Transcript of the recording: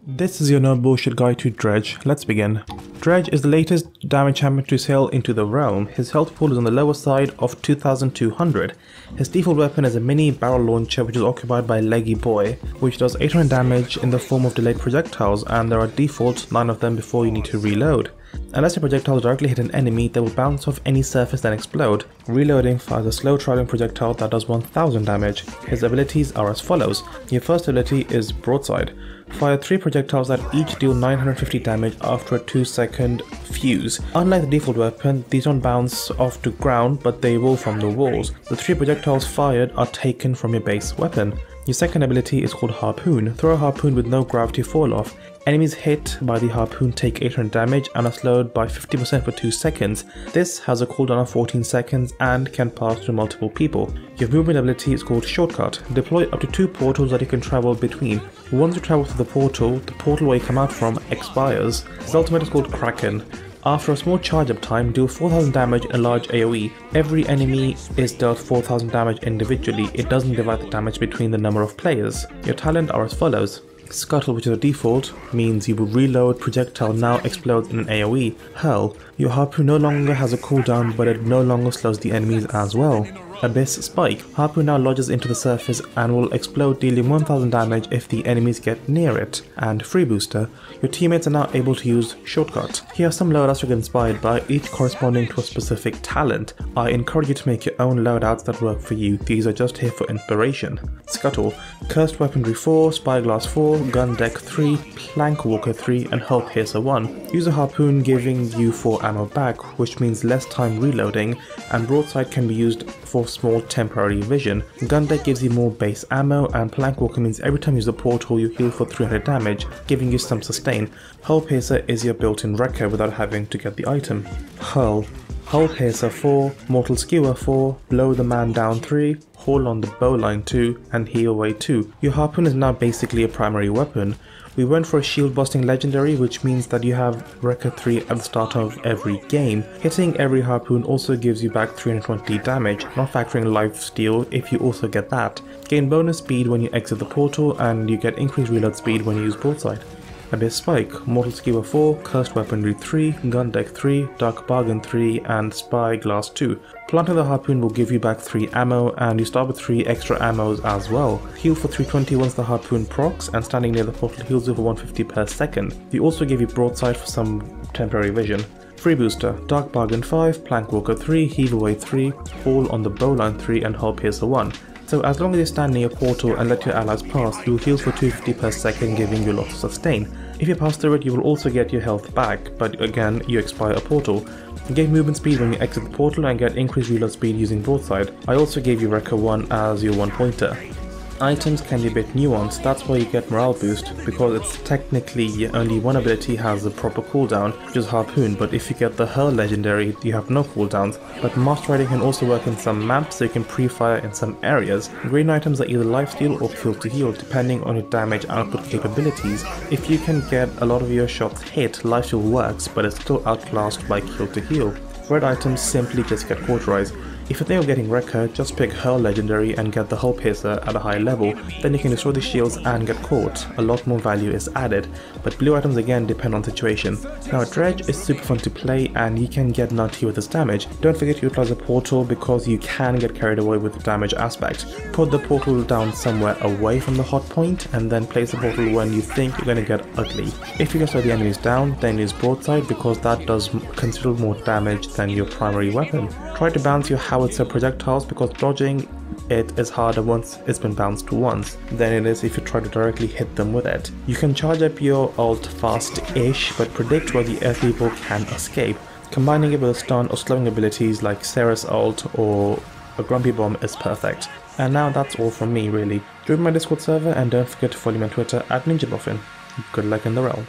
This is your no bullshit guide to Dredge. Let's begin. Dredge is the latest damage champion to sail into the realm. His health pool is on the lower side of 2200. His default weapon is a mini barrel launcher which is occupied by Leggy Boy, which does 800 damage in the form of delayed projectiles, and there are default 9 of them before you need to reload. Unless your projectiles directly hit an enemy, they will bounce off any surface then explode. Reloading fires a slow traveling projectile that does 1000 damage. His abilities are as follows. Your first ability is Broadside. Fire 3 projectiles that each deal 950 damage after a 2-second fuse. Unlike the default weapon, these don't bounce off to ground, but they will from the walls. The 3 projectiles fired are taken from your base weapon. Your second ability is called Harpoon. Throw a harpoon with no gravity fall off. Enemies hit by the harpoon take 800 damage and are slowed by 50% for 2 seconds. This has a cooldown of 14 seconds and can pass through multiple people. Your movement ability is called Shortcut. Deploy up to 2 portals that you can travel between. Once you travel through the portal where you come out from expires. His ultimate is called Kraken. After a small charge up time, deal 4000 damage in a large AoE. Every enemy is dealt 4000 damage individually. It doesn't divide the damage between the number of players. Your talent are as follows. Scuttle, which is a default, means you will reload, projectile now explodes in an AoE. Hurl, your harpoon no longer has a cooldown, but it no longer slows the enemies as well. Abyss Spike, harpoon now lodges into the surface and will explode, dealing 1000 damage if the enemies get near it. And Free Booster, your teammates are now able to use Shortcut. Here are some loadouts you get inspired by, each corresponding to a specific talent. I encourage you to make your own loadouts that work for you. These are just here for inspiration. Scuttle, Cursed Weaponry 4, Spyglass 4, Gun Deck 3, Plank Walker 3 and Hull Piercer 1. Use a harpoon giving you 4 ammo back, which means less time reloading, and Broadside can be used for small temporary vision. Gun Deck gives you more base ammo, and Plank Walker means every time you use the portal you heal for 300 damage, giving you some sustain. Hull Piercer is your built-in wrecker without having to get the item. Hull Piercer 4, Mortal Skewer 4, Blow the Man Down 3, Haul on the Bowline 2, and Heal Away 2. Your harpoon is now basically a primary weapon. We went for a shield busting legendary, which means that you have Wrecker 3 at the start of every game. Hitting every harpoon also gives you back 320 damage, not factoring lifesteal if you also get that. Gain bonus speed when you exit the portal, and you get increased reload speed when you use Broadside. Abyss Spike, Mortal Skewer 4, Cursed Weaponry 3, Gun Deck 3, Dark Bargain 3 and Spyglass 2. Planting the harpoon will give you back 3 ammo, and you start with 3 extra ammos as well. Heal for 320 once the harpoon procs, and standing near the portal heals you for 150 per second. We also give you Broadside for some temporary vision. Free Booster, Dark Bargain 5, Plank Walker 3, Heave Away 3, Fall on the Bowline 3 and Hull Piercer 1. So as long as you stand near your portal and let your allies pass, you will heal for 250 per second, giving you lots of sustain. If you pass through it, you will also get your health back, but again, you expire a portal. Gain movement speed when you exit the portal and get increased reload speed using Broadside. I also gave you Wrecker 1 as your 1-pointer. Items can be a bit nuanced, that's why you get morale boost, because it's technically only one ability has a proper cooldown, which is Harpoon, but if you get the Hurl legendary, you have no cooldowns. But Master Riding can also work in some maps, so you can pre-fire in some areas. Green items are either lifesteal or fuel to heal, depending on your damage output capabilities. If you can get a lot of your shots hit, lifesteal works, but it's still outclassed by kill to heal. Red items simply just get cauterized. If you think of getting Wrecker, just pick Hurl legendary and get the Hull Piercer at a high level, then you can destroy the shields and get caught. A lot more value is added, but blue items again depend on situation. Now Dredge is super fun to play and you can get nutty with his damage. Don't forget to utilize a portal because you can get carried away with the damage aspect. Put the portal down somewhere away from the hot point and then place the portal when you think you're going to get ugly. If you can slow the enemies down, then use Broadside because that does considerable more damage than your primary weapon. Try to bounce your howitzer projectiles because dodging it is harder once it's been bounced once than it is if you try to directly hit them with it. You can charge up your ult fast-ish but predict where the earthly ball can escape. Combining it with a stun or slowing abilities like Sarah's ult or a Grumpy Bomb is perfect. And now that's all from me really. Join my Discord server and don't forget to follow me on Twitter at NinjaBoffin. Good luck in the realm.